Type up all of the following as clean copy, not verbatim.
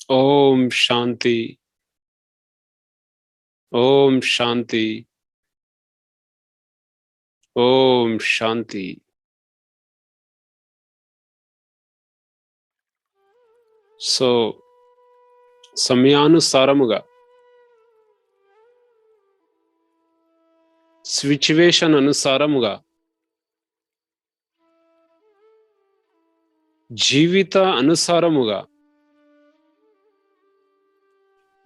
ఓం శాంతి. ఓం శాంతి. ఓం శాంతి. So సమయానుసారముగా situation అనుసారముగా జీవిత అనుసారముగా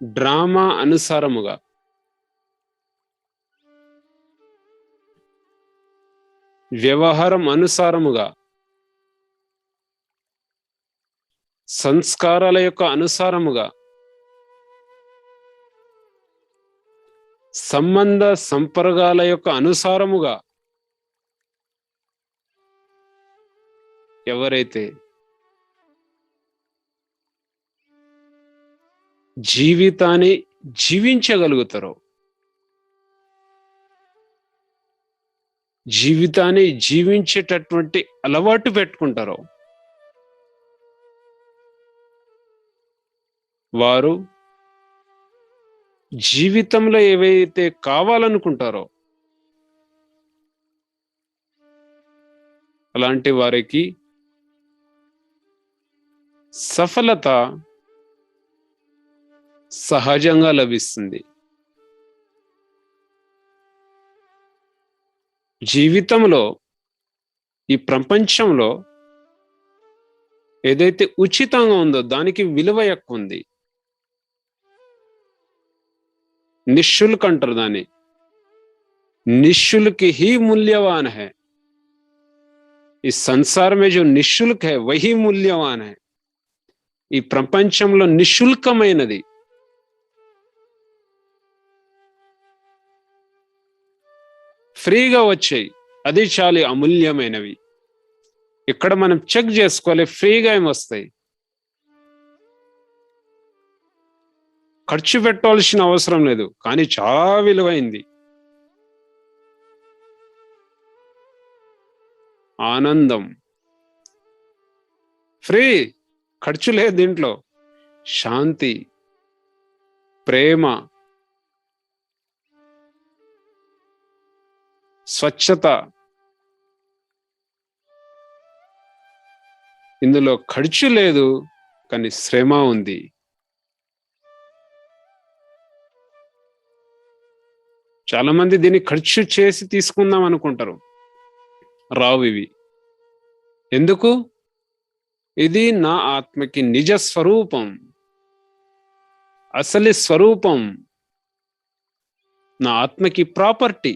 drama అనుసారముగా వ్యవహారం అనుసారముగా సంస్కారాల యొక్క అనుసారముగా సంబంధ సంపర్కాల యొక్క అనుసారముగా ఎవరైతే జీవితాన్ని జీవించగలుగుతారో, జీవితాన్ని జీవించేటటువంటి అలవాటు పెట్టుకుంటారో వారు జీవితంలో ఏవైతే కావాలనుకుంటారో అలాంటి వారికి సఫలత సహజంగా లభిస్తుంది. జీవితంలో, ఈ ప్రపంచంలో ఏదైతే ఉచితంగా ఉందో దానికి విలువ ఎక్కువ ఉంది. निःशुल्क अंटर दानी, निःशुल्क ही मूल्यवान है. इस संसार में जो निःशुल्क है वही मूल्यवान है. ఈ ప్రపంచంలో నిశుల్కమైనది ఫ్రీగా వచ్చాయి, అది చాలా అమూల్యమైనవి. ఇక్కడ మనం చెక్ చేసుకోవాలి, ఫ్రీగా ఏం వస్తాయి, ఖర్చు పెట్టాల్సిన అవసరం లేదు, కానీ చాలా విలువైంది. ఆనందం ఫ్రీ, ఖర్చు లేదు దీంట్లో. శాంతి, ప్రేమ, స్వచ్ఛత, ఇందులో ఖర్చు లేదు కానీ శ్రమ ఉంది. చాలా మంది దీన్ని ఖర్చు చేసి తీసుకుందాం అనుకుంటారు, రావు ఇవి. ఎందుకు? ఇది నా ఆత్మకి నిజ స్వరూపం, అసలు స్వరూపం, నా ఆత్మకి ప్రాపర్టీ.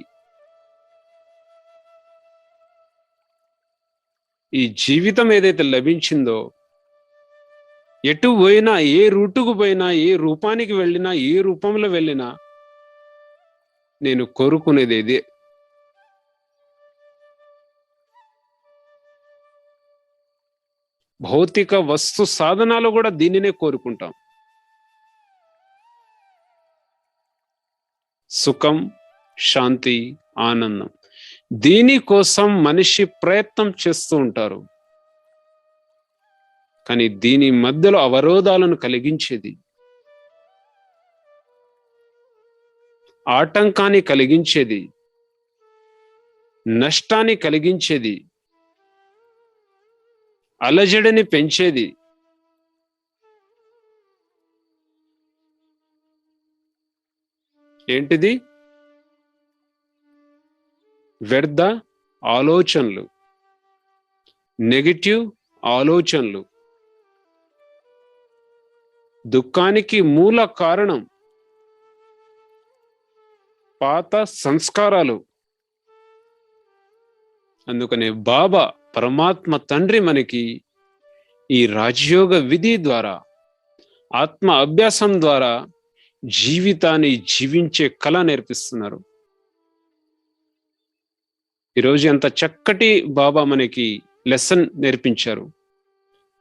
ఈ జీవితం ఏదైతే లభించిందో, ఎటు పోయినా, ఏ రూటుకు పోయినా, ఏ రూపానికి వెళ్ళినా, ఏ రూపంలో వెళ్ళినా నేను కోరుకునేది ఇదే. భౌతిక వస్తు సాధనాలు కూడా దీనినే కోరుకుంటాం. సుఖం, శాంతి, ఆనందం, దీనికోసం మనిషి ప్రయత్నం చేస్తూ ఉంటారు. కానీ దీని మధ్యలో అవరోధాలను కలిగించేది, ఆటంకాన్ని కలిగించేది, నష్టాన్ని కలిగించేది, అలజడిని పెంచేది ఏంటిది? వ్యర్థ ఆలోచనలు, నెగటివ్ ఆలోచనలు. దుఃఖానికి మూల కారణం పాత సంస్కారాలు. అందుకనే బాబా పరమాత్మ తండ్రి మనకి ఈ రాజయోగ విధి ద్వారా, ఆత్మ అభ్యాసం ద్వారా జీవితాన్ని జీవించే కళ నేర్పిస్తున్నారు. ఈరోజు ఎంత చక్కటి బాబా మనకి లెసన్ నేర్పించారు.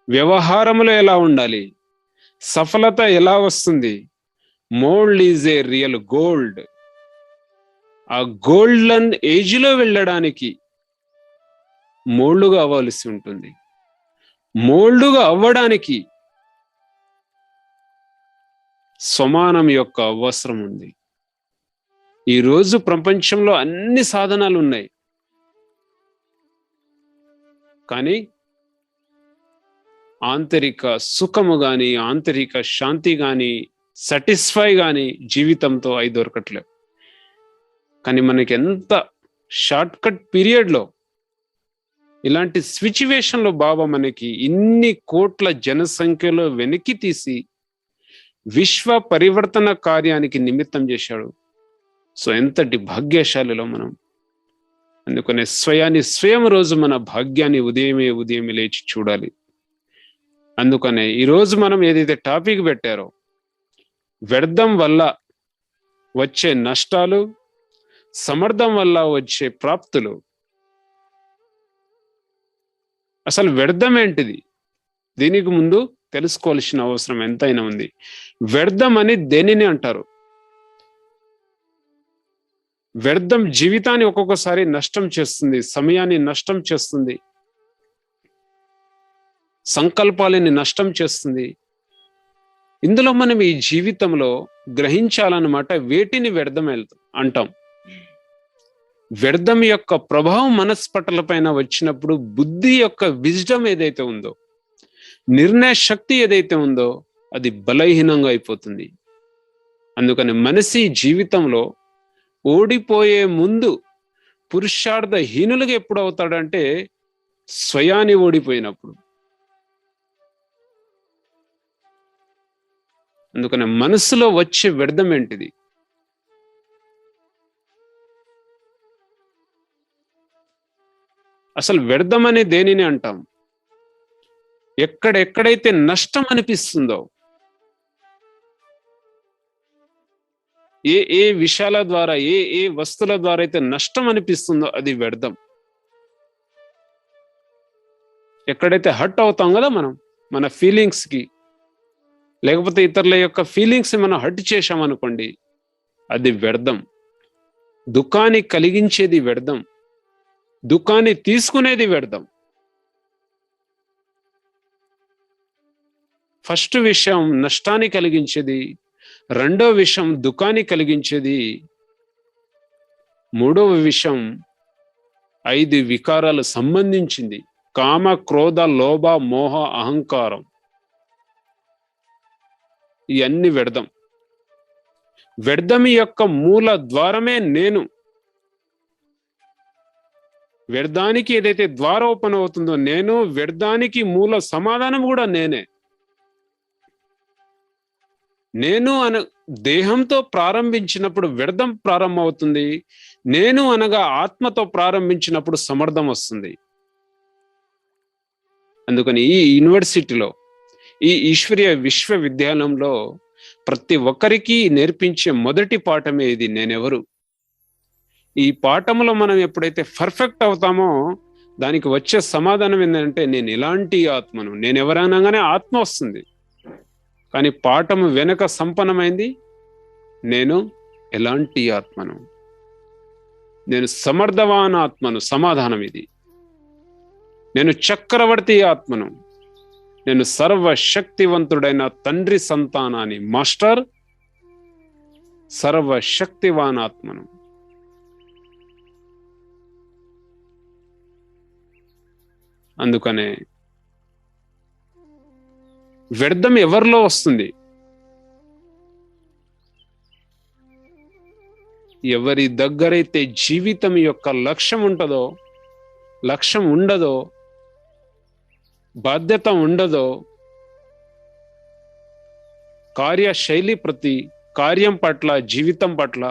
వ్యవహారంలో ఎలా ఉండాలి, సఫలత ఎలా వస్తుంది. Mould is a real gold. ఆ గోల్డెన్ ఏజ్ లో వెళ్ళడానికి మోల్డ్గా అవ్వాల్సి ఉంటుంది. మోల్డ్గా అవ్వడానికి సమానం యొక్క అవసరం ఉంది. ఈరోజు ప్రపంచంలో అన్ని సాధనాలు ఉన్నాయి, కానీ ఆంతరిక సుఖము గాని, ఆంతరిక శాంతి గాని, సాటిస్ఫై గాని జీవితంతో అయి దొరకట్లేవు. కానీ మనకి ఎంత షార్ట్ కట్ పీరియడ్లో, ఇలాంటి సిచ్యువేషన్లో బాబా మనకి ఇన్ని కోట్ల జనసంఖ్యలో వెనక్కి తీసి విశ్వ పరివర్తన కార్యానికి నిమిత్తం చేశాడు. సో ఎంతటి భాగ్యశాలిలో మనం. అందుకనే స్వయం రోజు మన భాగ్యాన్ని ఉదయమే లేచి చూడాలి. అందుకనే ఈరోజు మనం ఏదైతే టాపిక్ పెట్టారో, వ్యర్థం వల్ల వచ్చే నష్టాలు, సమర్థం వల్ల వచ్చే ప్రాప్తులు. అసలు వ్యర్థం ఏంటిది? దీనికి ముందు తెలుసుకోవాల్సిన అవసరం ఎంతైనా ఉంది. వ్యర్థం అని దేనిని అంటారు? వ్యర్థం జీవితాన్ని ఒక్కొక్కసారి నష్టం చేస్తుంది, సమయాన్ని నష్టం చేస్తుంది, సంకల్పాలని నష్టం చేస్తుంది. ఇందులో మనం ఈ జీవితంలో గ్రహించాలన్నమాట వేటిని వ్యర్థం అంటాం. వ్యర్థం యొక్క ప్రభావం మనస్పటల పైన వచ్చినప్పుడు బుద్ధి యొక్క విజ్డమ్ ఏదైతే ఉందో, నిర్ణయ శక్తి ఏదైతే ఉందో, అది బలహీనంగా అయిపోతుంది. అందుకని మనిషి జీవితంలో ఓడిపోయే ముందు పురుషార్థహీనులుగా ఎప్పుడు అవుతాడంటే స్వయాన్ని ఓడిపోయినప్పుడు. అందుకని మనసులో వచ్చే వ్యర్థం ఏంటిది? అసలు వ్యర్థం అనే దేనిని అంటాం? ఎక్కడెక్కడైతే నష్టం అనిపిస్తుందో, ఏ విషయాల ద్వారా, ఏ వస్తువుల ద్వారా అయితే నష్టం అనిపిస్తుందో అది వ్యర్థం. ఎక్కడైతే హర్ట్ అవుతాం కదా మనం, మన ఫీలింగ్స్ కి, లేకపోతే ఇతరుల యొక్క ఫీలింగ్స్ మనం హర్ట్ చేశామనుకోండి, అది వ్యర్థం. దుఃఖాన్ని కలిగించేది వ్యర్థం, దుఃఖాన్ని తీసుకునేది వ్యర్థం. ఫస్ట్ విషయం నష్టాన్ని కలిగించేది, రెండో విషయం దుఃఖాన్ని కలిగించేది, మూడవ విషయం 5 వికారాలు సంబంధించింది: కామ, క్రోధ, లోభ, మోహ, అహంకారం. ఇవన్నీ వ్యర్థం. వ్యర్థం యొక్క మూల ద్వారమే నేను. వ్యర్థానికి ఏదైతే ద్వారం ఓపెన్ అవుతుందో నేను, వ్యర్థానికి మూల సమాధానం కూడా నేనే. నేను దేహంతో ప్రారంభించినప్పుడు వ్యర్థం ప్రారంభమవుతుంది. నేను అనగా ఆత్మతో ప్రారంభించినప్పుడు సమర్థం వస్తుంది. అందుకని ఈ యూనివర్సిటీలో, ఈ ఈశ్వరీయ విశ్వవిద్యాలయంలో ప్రతి ఒక్కరికి నేర్పించే మొదటి పాఠమే ఇది: నేనెవరు. ఈ పాఠంలో మనం ఎప్పుడైతే పర్ఫెక్ట్ అవుతామో దానికి వచ్చే సమాధానం ఏంటంటే నేను ఎలాంటి ఆత్మను. నేను ఎవరనగానే ఆత్మ వస్తుంది, కానీ పాఠం వెనక సంపన్నమైంది నేను ఎలాంటి ఆత్మను, నేను సమర్థవాన్ ఆత్మను. సమాధానం ఇది. నేను చక్రవర్తి ఆత్మను, నేను సర్వశక్తివంతుడైన తండ్రి సంతానాన్ని. మాస్టర్ సర్వశక్తివాన్ ఆత్మను. అందుకనే వ్యర్థం ఎవరిలో వస్తుంది? ఎవరి దగ్గరైతే జీవితం యొక్క లక్ష్యం ఉంటుందో, లక్ష్యం ఉండదో, బాధ్యత ఉండదో, కార్యశైలి ప్రతి కార్యం పట్ల, జీవితం పట్ల,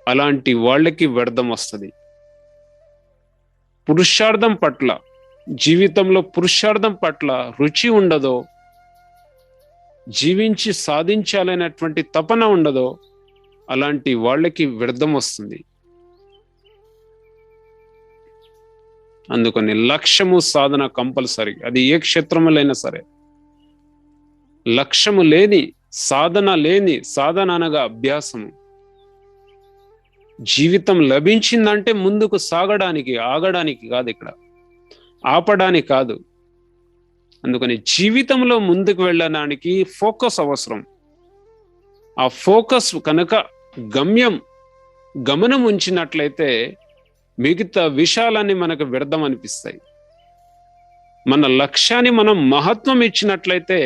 అలాంటి వాళ్ళకి వ్యర్థం వస్తుంది. పురుషార్థం పట్ల, జీవితంలో పురుషార్థం పట్ల రుచి ఉండదో, జీవించి సాధించాలనేటువంటి తపన ఉండదో, అలాంటి వాళ్ళకి వ్యర్థం వస్తుంది. అందుకని లక్ష్యము సాధన కంపల్సరీ. అది ఏ క్షేత్రములైనా సరే. లక్ష్యము లేని సాధన, లేని సాధన అనగా అభ్యాసము. జీవితం లభించిందంటే ముందుకు సాగడానికి, ఆగడానికి కాదు, ఇక్కడ ఆపడానికి కాదు. అందుకని జీవితంలో ముందుకు వెళ్ళడానికి ఫోకస్ అవసరం. ఆ ఫోకస్ కనుక గమనం ఉంచినట్లయితే మిగతా విషయాలన్నీ మనకు వ్యర్థం అనిపిస్తాయి. మన లక్ష్యాన్ని మనం మహత్వం ఇచ్చినట్లయితే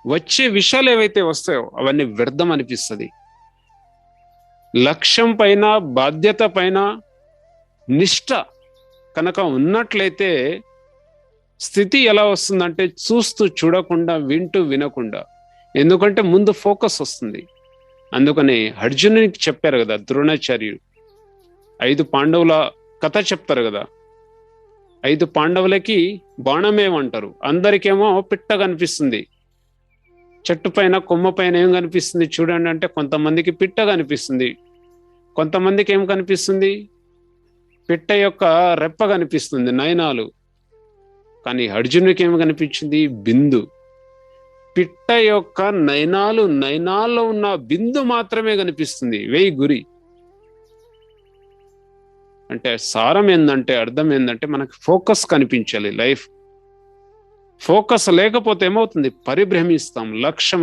వచ్చే విషయాలు ఏవైతే వస్తాయో అవన్నీ వ్యర్థం అనిపిస్తుంది. లక్ష్యం పైన, బాధ్యత పైన నిష్ఠ కనుక ఉన్నట్లయితే స్థితి ఎలా వస్తుందంటే చూస్తూ చూడకుండా, వింటూ వినకుండా. ఎందుకంటే ముందు ఫోకస్ వస్తుంది. అందుకని అర్జునునికి చెప్పారు కదా ద్రోణాచార్యుడు, 5 పాండవుల కథ చెప్తారు కదా. 5 పాండవులకి బాణమేమంటారు, అందరికేమో పిట్ట కనిపిస్తుంది. చెట్టు పైన, కొమ్మ పైన ఏం కనిపిస్తుంది చూడండి అంటే కొంతమందికి పిట్ట కనిపిస్తుంది, కొంతమందికి ఏం కనిపిస్తుంది, పిట్ట యొక్క రెప్ప కనిపిస్తుంది, నయనాలు. కానీ అర్జునుడికి ఏమి కనిపించింది, బిందు. పిట్ట యొక్క నయనాల్లో ఉన్న బిందు మాత్రమే కనిపిస్తుంది, 1000 గురి. అంటే సారం ఏందంటే, అర్థం ఏంటంటే మనకు ఫోకస్ కనిపించాలి. లైఫ్ ఫోకస్ లేకపోతే ఏమవుతుంది, పరిభ్రమిస్తాం. లక్ష్యం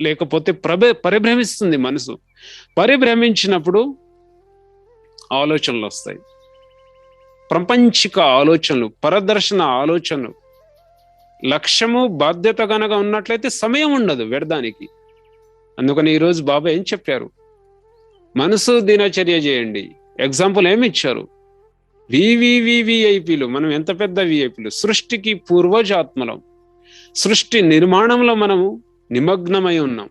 లేకపోతే పరిభ్రమిస్తుంది మనసు. పరిభ్రమించినప్పుడు ఆలోచనలు వస్తాయి, ప్రపంచిక ఆలోచనలు, పరదర్శన ఆలోచనలు. లక్ష్యము, బాధ్యత గనక ఉన్నట్లయితే సమయం ఉండదు వ్యర్థానికి. అందుకని ఈరోజు బాబా ఏం చెప్పారు, మనసు దినచర్య చేయండి. ఎగ్జాంపుల్ ఏమి ఇచ్చారు, విఐపీలు. మనం ఎంత పెద్ద విఐపీలు, సృష్టికి పూర్వజాత్మలం. సృష్టి నిర్మాణంలో మనము నిమగ్నమై ఉన్నాం.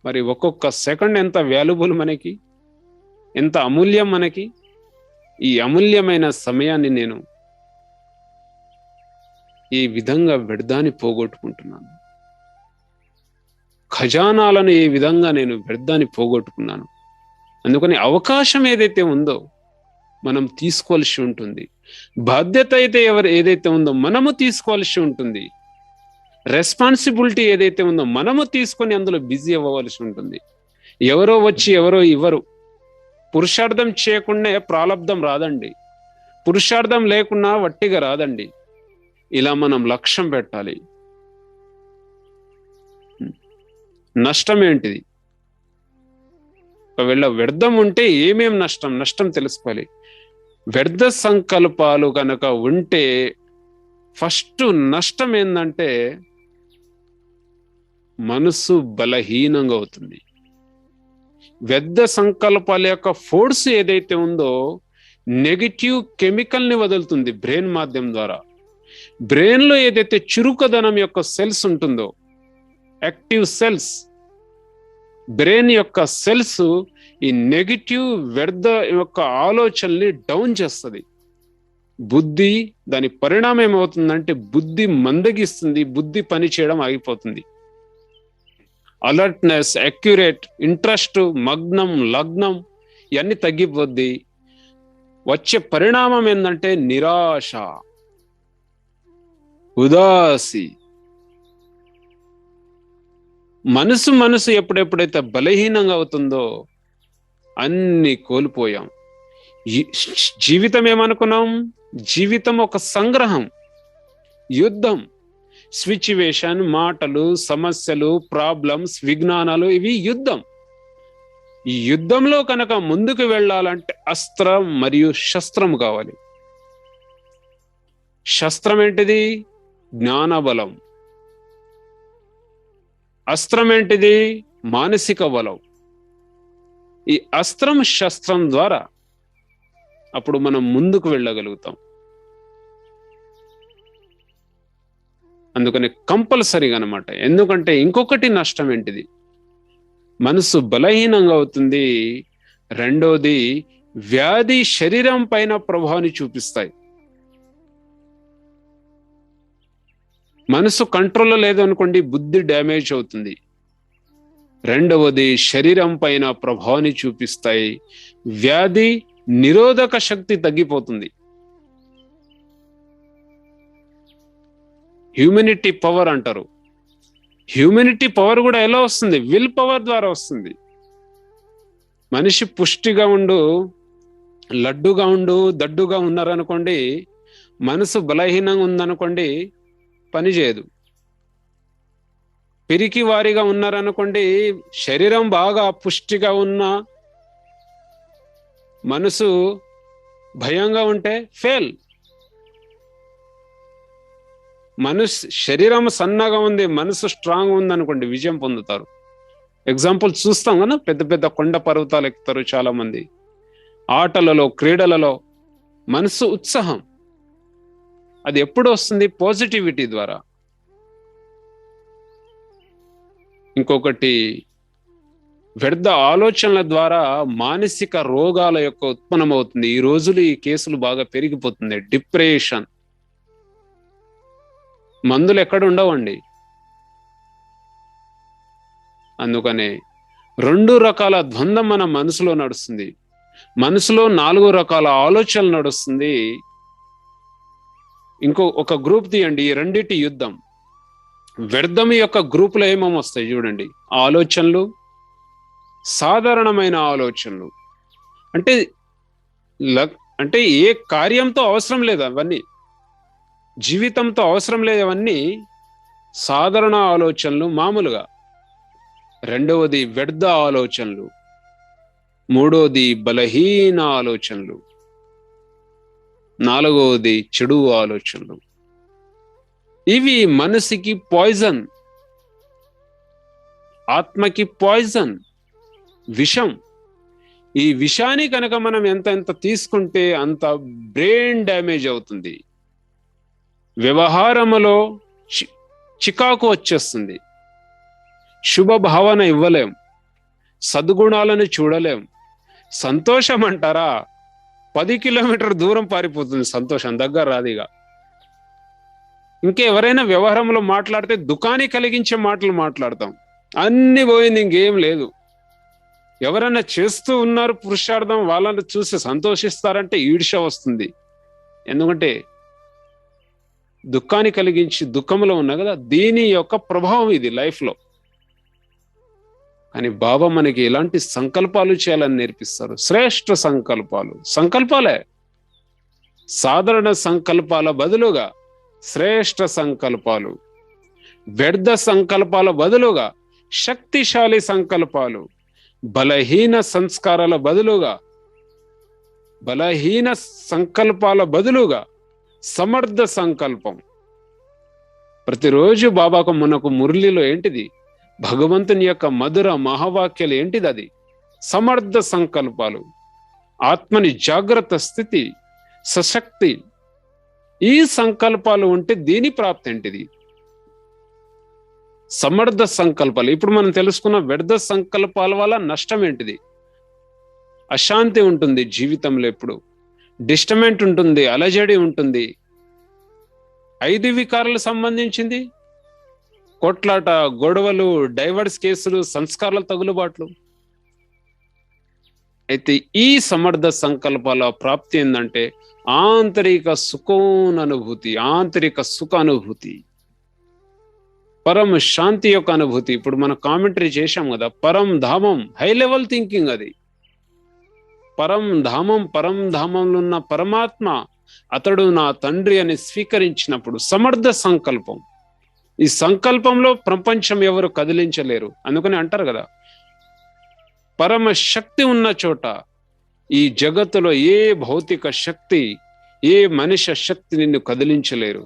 మరి ఒక్కొక్క సెకండ్ ఎంత వాల్యుబుల్ మనకి, ఎంత అమూల్యం మనకి. ఈ అమూల్యమైన సమయాన్ని నేను ఈ విధంగా వ్యర్థాన్ని పోగొట్టుకుంటున్నాను. ఖజానాలను ఈ విధంగా నేను వ్యర్థాన్ని పోగొట్టుకున్నాను. అందుకని అవకాశం ఏదైతే ఉందో మనం తీసుకోవాల్సి ఉంటుంది. బాధ్యత అయితే ఏదైతే ఉందో మనము తీసుకోవాల్సి ఉంటుంది. రెస్పాన్సిబిలిటీ ఏదైతే ఉందో మనము తీసుకొని అందులో బిజీ అవ్వవలసి ఉంటుంది. ఎవరో వచ్చి ఎవరో ఇవ్వరు. పురుషార్థం చేయకుండా ప్రాలబ్ధం రాదండి, పురుషార్థం లేకున్నా వట్టిగా రాదండి. ఇలా మనం లక్ష్యం పెట్టాలి. నష్టం ఏంటిది, ఒకవేళ వ్యర్థం ఉంటే ఏమేం నష్టం తెలుసుకోవాలి. వ్యర్థ సంకల్పాలు కనుక ఉంటే ఫస్ట్ నష్టం ఏంటంటే మనసు బలహీనంగా అవుతుంది. వ్యర్థ సంకల్పాల యొక్క ఫోర్స్ ఏదైతే ఉందో నెగిటివ్ కెమికల్ ని వదులుతుంది బ్రెయిన్ మాధ్యమం ద్వారా. బ్రెయిన్ లో ఏదైతే చురుకదనం యొక్క సెల్స్ ఉంటుందో, యాక్టివ్ సెల్స్, బ్రెయిన్ యొక్క సెల్స్ ఈ నెగిటివ్ వ్యర్థ యొక్క ఆలోచనల్ని డౌన్ చేస్తుంది. బుద్ధి, దాని పరిణామం ఏమవుతుందంటే బుద్ధి మందగిస్తుంది, బుద్ధి పని చేయడం ఆగిపోతుంది. అలర్ట్నెస్, అక్యురేట్, ఇంట్రెస్ట్, మగ్నం, లగ్నం ఇవన్నీ తగ్గిపోద్ది. వచ్చే పరిణామం ఏంటంటే నిరాశ, ఉదాసి. మనసు ఎప్పుడెప్పుడైతే బలహీనంగా అవుతుందో అన్ని కోల్పోయాం. జీవితం ఏమనుకున్నాం, జీవితం ఒక సంగ్రహం, యుద్ధం. సిచ్యువేషన్, మాటలు, సమస్యలు, ప్రాబ్లమ్స్, విజ్ఞానాలు, ఇవి యుద్ధం. ఈ యుద్ధంలో కనుక ముందుకు వెళ్ళాలంటే అస్త్రం మరియు శస్త్రం కావాలి. శస్త్రం ఏంటిది, జ్ఞానబలం. అస్త్రం ఏంటిది, మానసిక బలం. ఈ అస్త్రం శస్త్రం ద్వారా అప్పుడు మనం ముందుకు వెళ్ళగలుగుతాం. అందుకని కంపల్సరీగా అనమాట. ఎందుకంటే ఇంకొకటి నష్టం ఏంటిది, మనసు బలహీనంగా అవుతుంది. రెండోది, వ్యాధి శరీరం పైన ప్రభావాన్ని చూపిస్తాయి. మనసు కంట్రోల్లో లేదనుకోండి, బుద్ధి డ్యామేజ్ అవుతుంది. రెండవది, శరీరం పైన ప్రభావాన్ని చూపిస్తాయి. వ్యాధి నిరోధక శక్తి తగ్గిపోతుంది. హ్యూమినిటీ పవర్ అంటారు. హ్యూమినిటీ పవర్ కూడా ఎలా వస్తుంది, విల్ పవర్ ద్వారా వస్తుంది. మనిషి పుష్టిగా ఉండు, లడ్డుగా ఉండు, దడ్డుగా ఉన్నారనుకోండి, మనసు బలహీనంగా ఉందనుకోండి, పని చేయదు. పిరికి వారిగా ఉన్నారనుకోండి, శరీరం బాగా పుష్టిగా ఉన్న మనసు భయంగా ఉంటే ఫెయిల్. శరీరం సన్నగా ఉంది, మనసు స్ట్రాంగ్ ఉంది అనుకోండి, విజయం పొందుతారు. ఎగ్జాంపుల్ చూస్తాం కదా, పెద్ద పెద్ద కొండ పర్వతాలు ఎక్కుతారు చాలా మంది. ఆటలలో, క్రీడలలో మనసు ఉత్సాహం అది ఎప్పుడు వస్తుంది? పాజిటివిటీ ద్వారా. ఇంకొకటి, వ్యర్థ ఆలోచనల ద్వారా మానసిక రోగాల యొక్క ఉత్పన్నం అవుతుంది. ఈ రోజులు ఈ కేసులు బాగా పెరిగిపోతుంది. డిప్రెషన్. మందులు ఎక్కడ ఉండవండి. అందుకనే 2 రకాల ద్వంద్వం మన మనసులో నడుస్తుంది. మనసులో 4 రకాల ఆలోచనలు నడుస్తుంది. ఒక గ్రూప్ తీయండి, ఈ రెండిటి యుద్ధం. వ్యర్థం యొక్క గ్రూపులో ఏమేమి వస్తాయి చూడండి. ఆలోచనలు, సాధారణమైన ఆలోచనలు, అంటే ఏ కార్యంతో అవసరం లేదు అవన్నీ, జీవితంతో అవసరం లేదు అవన్నీ సాధారణ ఆలోచనలు మామూలుగా. రెండవది వ్యర్థ ఆలోచనలు, మూడవది బలహీన ఆలోచనలు, నాలుగవది చెడు ఆలోచనలు. ఇవి మనసుకి పాయిజన్, ఆత్మకి పాయిజన్, విషం. ఈ విషాన్ని కనుక మనం ఎంత తీసుకుంటే అంత బ్రెయిన్ డ్యామేజ్ అవుతుంది. వ్యవహారములో చికాకు వచ్చేస్తుంది. శుభ భావన ఇవ్వలేం, సద్గుణాలను చూడలేం. సంతోషం అంటారా, 10 కిలోమీటర్ దూరం పారిపోతుంది సంతోషం, దగ్గర రాదిగా. ఇంకెవరైనా వ్యవహారంలో మాట్లాడితే దుఃఖాన్ని కలిగించే మాటలు మాట్లాడతాం. అన్ని పోయింది, ఇంకేం లేదు. ఎవరైనా చేస్తూ ఉన్నారు పురుషార్థం, వాళ్ళని చూసి సంతోషిస్తారంటే ఈర్ష్య వస్తుంది. ఎందుకంటే దుఃఖాన్ని కలిగించి దుఃఖంలో ఉన్నా కదా, దీని యొక్క ప్రభావం ఇది లైఫ్లో. అని బాబా మనకి ఎలాంటి సంకల్పాలు చేయాలని నేర్పిస్తారు. శ్రేష్ఠ సంకల్పాలే. సాధారణ సంకల్పాల బదులుగా శ్రేష్ఠ సంకల్పాలు, వ్యర్థ సంకల్పాల బదులుగా శక్తిశాలి సంకల్పాలు, బలహీన సంకల్పాల బదులుగా సమర్థ సంకల్పం. ప్రతిరోజు బాబాకు మనకు మురళిలో ఏంటిది? భగవంతుని యొక్క మధుర మహావాక్యాలు ఏంటిది? అది సమర్థ సంకల్పాలు, ఆత్మని జాగ్రత్త స్థితి, సశక్తి. ఈ సంకల్పాలు ఉంటే దీని ప్రాప్తి ఏంటిది? సమర్థ సంకల్పాలు. ఇప్పుడు మనం తెలుసుకున్న వ్యర్థ సంకల్పాల వల్ల నష్టం ఏంటిది? అశాంతి ఉంటుంది జీవితంలో, ఎప్పుడు డిస్టర్బెంట్ ఉంటుంది, అలజడి ఉంటుంది. 5 వికారాలకు సంబంధించింది కొట్లాట, గొడవలు, డైవర్స్ కేసులు, సంస్కారాల తగులుబాట్లు. అయితే ఈ సమర్థ సంకల్పాల ప్రాప్తి ఏంటంటే ఆంతరిక సుఖానుభూతి, ఆంతరిక సుఖ అనుభూతి, పరమ శాంతి యొక్క అనుభూతి. ఇప్పుడు మనం కామెంటరీ చేశాం కదా, పరం ధామం, హై లెవెల్ థింకింగ్. అది పరం ధామంలో ఉన్న పరమాత్మ అతడు నా తండ్రి అని స్వీకరించినప్పుడు సమర్థ సంకల్పం. ఈ సంకల్పంలో ప్రపంచం ఎవరు కదిలించలేరు. అందుకని అంటారు కదా, పరమ శక్తి ఉన్న చోట ఈ జగత్తులో ఏ భౌతిక శక్తి, ఏ మనిషి శక్తి నిన్ను కదిలించలేరు.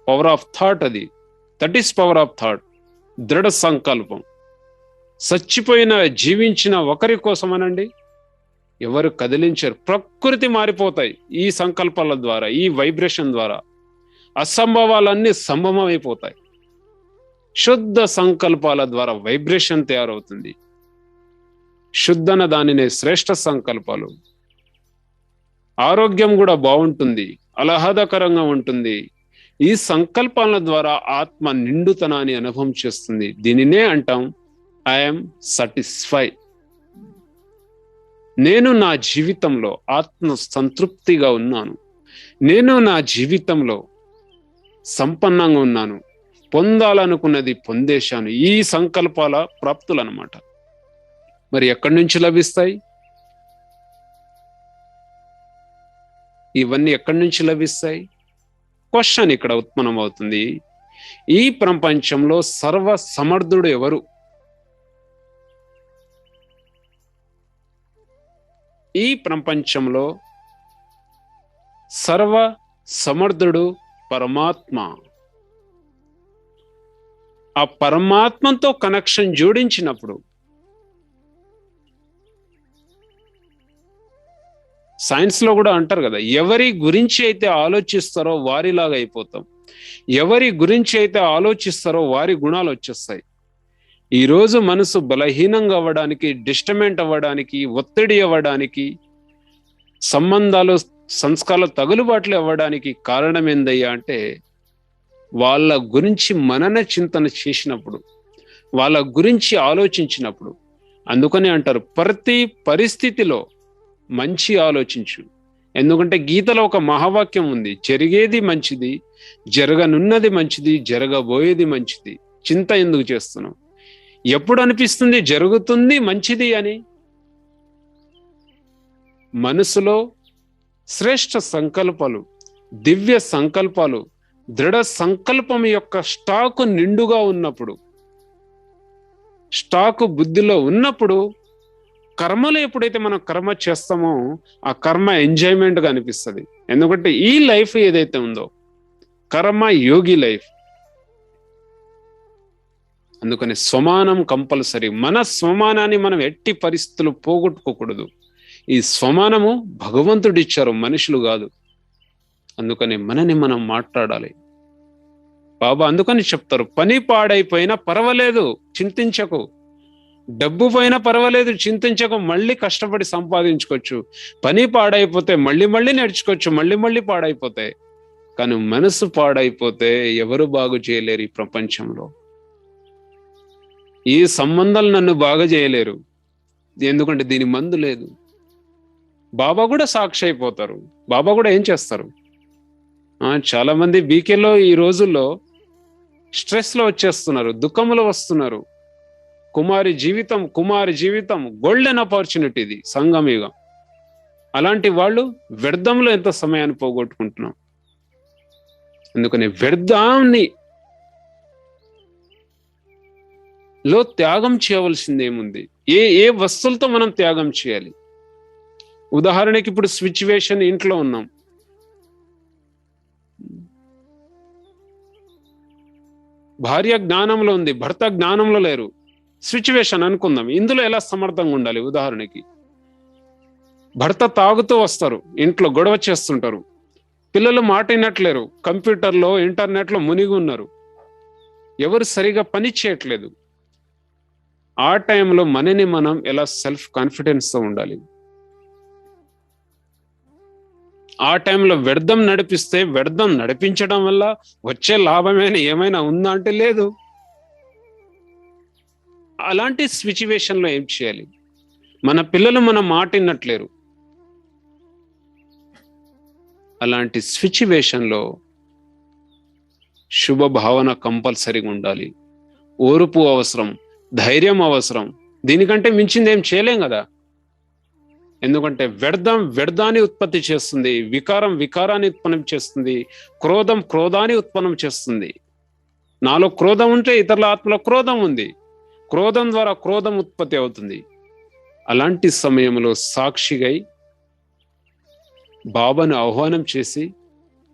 పవర్ ఆఫ్ థాట్ అది. That is power of thought. దృఢ సంకల్పం. చచ్చిపోయిన జీవించిన ఒకరి కోసమనండి ఎవరు కదిలించరు. ప్రకృతి మారిపోతాయి ఈ సంకల్పాల ద్వారా, ఈ వైబ్రేషన్ ద్వారా. అసంభవాలన్నీ సంభవం అయిపోతాయి. శుద్ధ సంకల్పాల ద్వారా వైబ్రేషన్ తయారవుతుంది. శుద్ధన దానినే శ్రేష్ఠ సంకల్పాలు. ఆరోగ్యం కూడా బాగుంటుంది, ఆహ్లాదకరంగా ఉంటుంది. ఈ సంకల్పాల ద్వారా ఆత్మ నిండుతనాన్ని అనుభవం చేస్తుంది. దీనినే అంటాం ఐఎమ్ సాటిస్ఫై. నేను నా జీవితంలో ఆత్మ సంతృప్తిగా ఉన్నాను, నేను నా జీవితంలో సంపన్నంగా ఉన్నాను, పొందాలనుకున్నది పొందేశాను. ఈ సంకల్పాల ప్రాప్తులు అన్నమాట. మరి ఎక్కడి నుంచి లభిస్తాయి ఇవన్నీ? ఎక్కడి నుంచి లభిస్తాయి? క్వశ్చన్ ఇక్కడ ఉత్పన్నం అవుతుంది. ఈ ప్రపంచంలో సర్వ సమర్థుడు ఎవరు? ఈ ప్రపంచంలో సర్వ సమర్థుడు పరమాత్మ. ఆ పరమాత్మతో కనెక్షన్ జోడించినప్పుడు సైన్స్ లో కూడా అంటారు కదా, ఎవరి గురించి అయితే ఆలోచిస్తారో వారిలాగా అయిపోతాం, ఎవరి గురించి అయితే ఆలోచిస్తారో వారి గుణాలు వచ్చేస్తాయి. ఈరోజు మనసు బలహీనంగా అవ్వడానికి, డిస్టర్బెంట్ అవ్వడానికి, ఒత్తిడి అవ్వడానికి, సంబంధాలు సంస్కారాలు తగులుబాట్లు అవ్వడానికి కారణం ఏందయ్యా అంటే వాళ్ళ గురించి మనన చింతన చేసినప్పుడు, వాళ్ళ గురించి ఆలోచించినప్పుడు. అందుకని అంటారు ప్రతి పరిస్థితిలో మంచి ఆలోచించు. ఎందుకంటే గీతలో ఒక మహావాక్యం ఉంది, జరిగేది మంచిది, జరగనున్నది మంచిది, జరగబోయేది మంచిది, చింత ఎందుకు చేస్తున్నావు? ఎప్పుడు అనిపిస్తుంది జరుగుతుంది మంచిది అని? మనసులో శ్రేష్ఠ సంకల్పాలు, దివ్య సంకల్పాలు, దృఢ సంకల్పం యొక్క స్టాకు నిండుగా ఉన్నప్పుడు, స్టాకు బుద్ధిలో ఉన్నప్పుడు, కర్మలో ఎప్పుడైతే మనం కర్మ చేస్తామో ఆ కర్మ ఎంజాయ్మెంట్ గా అనిపిస్తుంది. ఎందుకంటే ఈ లైఫ్ ఏదైతే ఉందో కర్మ యోగి లైఫ్. అందుకని స్వమానం కంపల్సరీ. మన స్వమానాన్ని మనం ఎట్టి పరిస్థితులు పోగొట్టుకోకూడదు. ఈ స్వమానము భగవంతుడు ఇచ్చారు, మనుషులు కాదు. అందుకని మనని మనం మాట్లాడాలి. బాబా అందుకని చెప్తారు, పని పాడైపోయినా పర్వాలేదు చింతించకు, డబ్బు పోయినా పర్వాలేదు చింతించకు, మళ్ళీ కష్టపడి సంపాదించుకోవచ్చు. పని పాడైపోతే మళ్ళీ మళ్ళీ నేర్చుకోవచ్చు, మళ్ళీ మళ్ళీ పాడైపోతాయి. కానీ మనసు పాడైపోతే ఎవరు బాగు చేయలేరు ఈ ప్రపంచంలో. ఈ సంబంధాలు నన్ను బాగా చేయలేరు, ఎందుకంటే దీని మందు లేదు. బాబా కూడా సాక్షి అయిపోతారు. బాబా కూడా ఏం చేస్తారు? చాలా మంది బీకేలో ఈ రోజుల్లో స్ట్రెస్ లో వచ్చేస్తున్నారు, దుఃఖంలో వస్తున్నారు. కుమారి జీవితం గోల్డెన్ ఆపర్చునిటీ ఇది, సంగమయుగం. అలాంటి వాళ్ళు వ్యర్థంలో ఎంత సమయాన్ని పోగొట్టుకుంటున్నాం. అందుకని వ్యర్థాన్ని లో త్యాగం చేయవలసింది ఏముంది? ఏ వస్తువులతో మనం త్యాగం చేయాలి? ఉదాహరణకి ఇప్పుడు సిచ్యువేషన్, ఇంట్లో ఉన్నాం, భార్య జ్ఞానంలో ఉంది, భర్త జ్ఞానంలో లేరు. సిచ్యువేషన్ అనుకుందాం, ఇందులో ఎలా సమర్థంగా ఉండాలి? ఉదాహరణకి భర్త తాగుతూ వస్తారు, ఇంట్లో గొడవ చేస్తుంటారు, పిల్లలు మాట వినట్లేరు, కంప్యూటర్లో ఇంటర్నెట్లో మునిగి ఉన్నారు, ఎవరు సరిగా పని చేయట్లేదు. ఆ టైంలో మనని మనం ఎలా సెల్ఫ్ కాన్ఫిడెన్స్తో ఉండాలి? ఆ టైంలో వ్యర్థం నడిపిస్తే, వ్యర్థం నడిపించడం వల్ల వచ్చే లాభమైన ఏమైనా ఉందా అంటే లేదు. అలాంటి సిచ్యువేషన్లో ఏం చేయాలి? మన పిల్లలు మన మాట వినట్లేరు. అలాంటి సిచ్యువేషన్లో శుభ భావన కంపల్సరీగా ఉండాలి. ఓర్పు అవసరం, ధైర్యం అవసరం. దీనికంటే మించింది ఏం చేయలేం కదా. ఎందుకంటే వ్యర్థాన్ని ఉత్పత్తి చేస్తుంది, వికారాన్ని ఉత్పన్నం చేస్తుంది, క్రోధాన్ని ఉత్పన్నం చేస్తుంది. నాలో క్రోధం ఉంటే ఇతరుల ఆత్మలో క్రోధం ఉంది, క్రోధం ద్వారా క్రోధం ఉత్పత్తి అవుతుంది. అలాంటి సమయంలో సాక్షిగా బాబాను ఆహ్వానం చేసి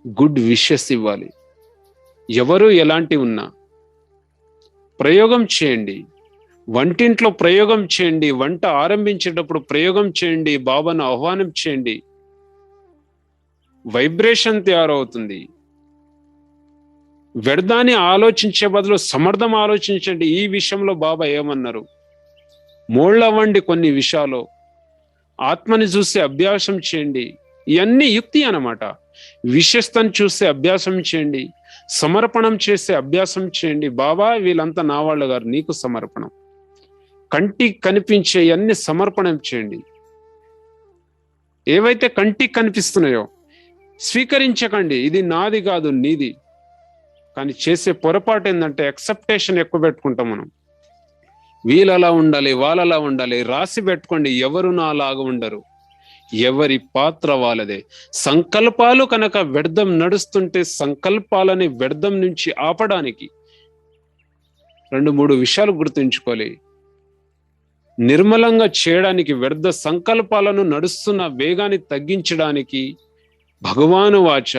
గుడ్ విషెస్ ఇవ్వాలి. ఎవరు ఎలాంటి ఉన్నా ప్రయోగం చేయండి. వంటింట్లో ప్రయోగం చేయండి, వంట ఆరంభించేటప్పుడు ప్రయోగం చేయండి, బాబాను ఆహ్వానం చేయండి. వైబ్రేషన్ తయారవుతుంది. వ్యర్థాన్ని ఆలోచించే బదులు సమర్థం ఆలోచించండి. ఈ విషయంలో బాబా ఏమన్నారు? మోళ్ళవ్వండి కొన్ని విషయాలు, ఆత్మని చూసే అభ్యాసం చేయండి. ఇవన్నీ యుక్తి అన్నమాట. విశేషతను చూసే అభ్యాసం చేయండి, సమర్పణం చేసే అభ్యాసం చేయండి. బాబా వీళ్ళంతా నా వాళ్ళు గారు, నీకు సమర్పణం. కంటికి కనిపించే అన్ని సమర్పణం చేయండి. ఏవైతే కంటికి కనిపిస్తున్నాయో స్వీకరించకండి, ఇది నాది కాదు నీది. కానీ చేసే పొరపాటు ఏంటంటే ఎక్సెప్టేషన్ ఎక్కువ పెట్టుకుంటాం మనం. వీళ్ళలా ఉండాలి, వాళ్ళలా ఉండాలి రాసి పెట్టుకోండి. ఎవరు నాలాగా ఉండరు. ఎవరి పాత్ర వాళ్ళదే. సంకల్పాలు కనుక వ్యర్థం నడుస్తుంటే సంకల్పాలని వ్యర్థం నుంచి ఆపడానికి 2-3 విషయాలు గుర్తుంచుకోవాలి. నిర్మలంగా చేయడానికి, వ్యర్థ సంకల్పాలను నడుస్తున్న వేగాన్ని తగ్గించడానికి భగవాను వాచ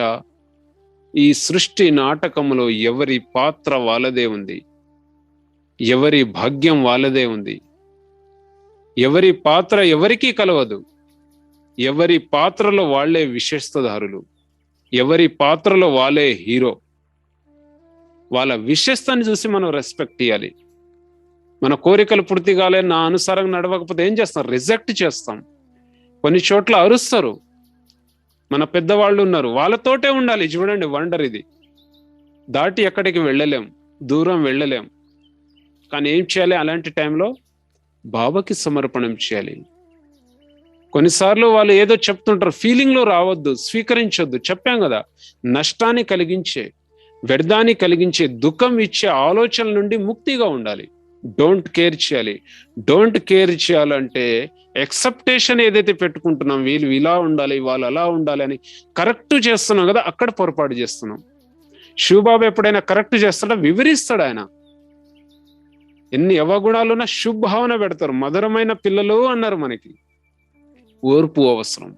ఈ సృష్టి నాటకంలో ఎవరి పాత్ర వాళ్ళదే ఉంది, ఎవరి భాగ్యం వాళ్ళదే ఉంది. ఎవరి పాత్ర ఎవరికీ కలవదు. ఎవరి పాత్రలో వాళ్లే విశిష్టధారులు, ఎవరి పాత్రలో వాళ్ళే హీరో. వాళ్ళ విశిష్టని చూసి మనం రెస్పెక్ట్ ఇవ్వాలి. మన కోరికలు పూర్తి కాలే, నా అనుసారం నడవకపోతే ఏం చేస్తాం? రిజెక్ట్ చేస్తాం. కొన్ని చోట్ల అరుస్తారు. మన పెద్దవాళ్ళు ఉన్నారు, వాళ్ళతోటే ఉండాలి. చూడండి, వండర్ ఇది. దాటి ఎక్కడికి వెళ్ళలేం, దూరం వెళ్ళలేం. కానీ ఏం చేయాలి? అలాంటి టైంలో బాబాకి సమర్పణం చేయాలి. కొన్నిసార్లు వాళ్ళు ఏదో చెప్తుంటారు, ఫీలింగ్ లో రావద్దు, స్వీకరించొద్దు. చెప్పాం కదా, నష్టాన్ని కలిగించే, వ్యర్థాన్ని కలిగించే, దుఃఖం ఇచ్చే ఆలోచనల నుండి ముక్తిగా ఉండాలి. డోంట్ కేర్ చేయాలి. డోంట్ కేర్ చేయాలంటే ఎక్సెప్టేషన్ ఏదైతే పెట్టుకుంటున్నాం, వీళ్ళు ఇలా ఉండాలి, వాళ్ళు అలా ఉండాలి అని కరెక్ట్ చేస్తున్నాం కదా, అక్కడ పొరపాటు చేస్తున్నాం. శివబాబు ఎప్పుడైనా కరెక్ట్ చేస్తాడా? వివరిస్తాడు ఆయన. ఎన్ని అవగుణాలున్నా శుభావన పెడతారు. మధురమైన పిల్లలు అన్నారు మనకి. ఓర్పు అవసరం,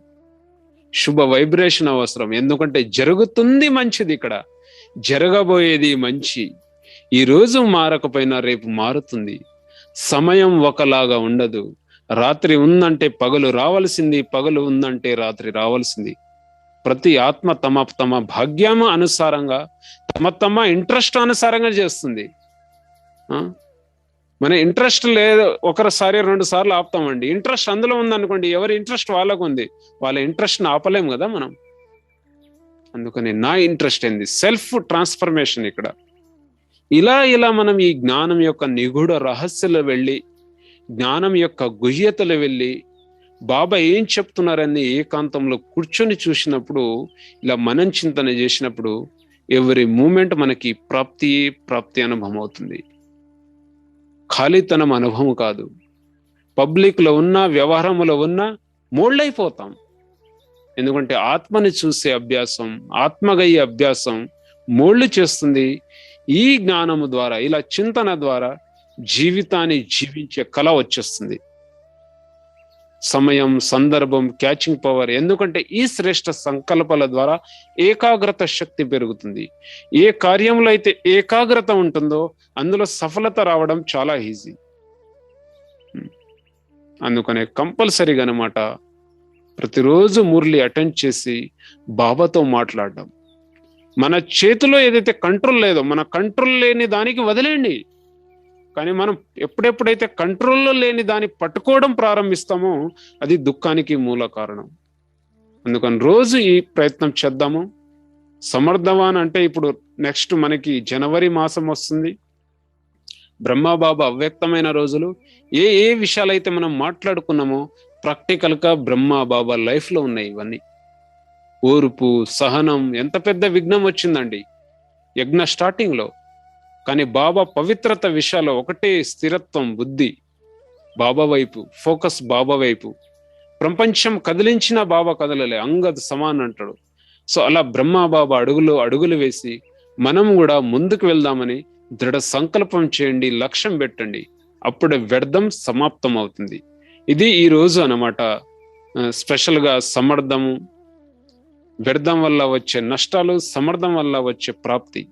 శుభ వైబ్రేషన్ అవసరం. ఎందుకంటే జరుగుతుంది మంచిది, ఇక్కడ జరగబోయేది మంచి. ఈ రోజు మారకపోయినా రేపు మారుతుంది. సమయం ఒకలాగా ఉండదు. రాత్రి ఉందంటే పగలు రావాల్సింది, పగలు ఉందంటే రాత్రి రావాల్సింది. ప్రతి ఆత్మ తమ తమ భాగ్యము అనుసారంగా, తమ ఇంట్రెస్ట్ అనుసారంగా చేస్తుంది. మన ఇంట్రెస్ట్ లేదు, ఒకసారి 2 సార్లు ఆపుతామండి. ఇంట్రెస్ట్ అందులో ఉందనుకోండి, ఎవరి ఇంట్రెస్ట్ వాళ్ళకు ఉంది, వాళ్ళ ఇంట్రెస్ట్ని ఆపలేం కదా మనం. అందుకని నా ఇంట్రెస్ట్ ఏంది? Self transformation. ఇక్కడ ఇలా మనం ఈ జ్ఞానం యొక్క నిగూఢ రహస్యాలు వెళ్ళి, జ్ఞానం యొక్క గుహ్యతలు వెళ్ళి, బాబా ఏం చెప్తున్నారని ఏకాంతంలో కూర్చొని చూసినప్పుడు, ఇలా మనం చింతన చేసినప్పుడు ఎవరి మూమెంట్ మనకి ప్రాప్తి అనుభవం అవుతుంది. ఖాళీతనం అనుభవం కాదు. పబ్లిక్ లో ఉన్నా, వ్యవహారంలో ఉన్నా మోల్డ్ అయిపోతాం. ఎందుకంటే ఆత్మని చూసే అభ్యాసం, ఆత్మగయ్యే అభ్యాసం మోల్డ్ చేస్తుంది. ఈ జ్ఞానము ద్వారా, ఇలా చింతన ద్వారా జీవితాన్ని జీవించే కళ వచ్చేస్తుంది. సమయం, సందర్భం, క్యాచింగ్ పవర్. ఎందుకంటే ఈ శ్రేష్ఠ సంకల్పాల ద్వారా ఏకాగ్రత శక్తి పెరుగుతుంది. ఏ కార్యంలో అయితే ఏకాగ్రత ఉంటుందో అందులో సఫలత రావడం చాలా ఈజీ. అందుకనే కంపల్సరీగా అన్నమాట ప్రతిరోజు మురళి అటెండ్ చేసి బాబాతో మాట్లాడడం. మన చేతిలో ఏదైతే కంట్రోల్ లేదో, మన కంట్రోల్ లేని దానికి వదిలేండి. కానీ మనం ఎప్పుడెప్పుడైతే కంట్రోల్లో లేని దాన్ని పట్టుకోవడం ప్రారంభిస్తామో అది దుఃఖానికి మూల కారణం. అందుకని రోజు ఈ ప్రయత్నం చేద్దాము. సమర్థవాన్ అంటే ఇప్పుడు నెక్స్ట్ మనకి జనవరి మాసం వస్తుంది. బ్రహ్మబాబా అవ్యక్తమైన రోజులు. ఏ విషయాలైతే మనం మాట్లాడుకున్నామో ప్రాక్టికల్ గా బ్రహ్మబాబా లైఫ్ లో ఉన్నాయి ఇవన్నీ. ఓర్పు, సహనం. ఎంత పెద్ద విఘ్నం వచ్చిందండి యజ్ఞ స్టార్టింగ్ లో. కానీ బాబా పవిత్రత విషయాల్లో ఒకటే స్థిరత్వం, బుద్ధి బాబా వైపు, ఫోకస్ బాబా వైపు. ప్రపంచం కదిలించిన బాబా కదలలే, అంగద్ సమాన్ అంటాడు. సో అలా బ్రహ్మబాబా అడుగులు వేసి మనం కూడా ముందుకు వెళ్దామని దృఢ సంకల్పం చేయండి, లక్ష్యం పెట్టండి. అప్పుడే వ్యర్థం సమాప్తం అవుతుంది. ఇది ఈ రోజు అన్నమాట. స్పెషల్ గా సమర్థము, వ్యర్థం వల్ల వచ్చే నష్టాలు, సమర్థం వల్ల వచ్చే ప్రాప్తి.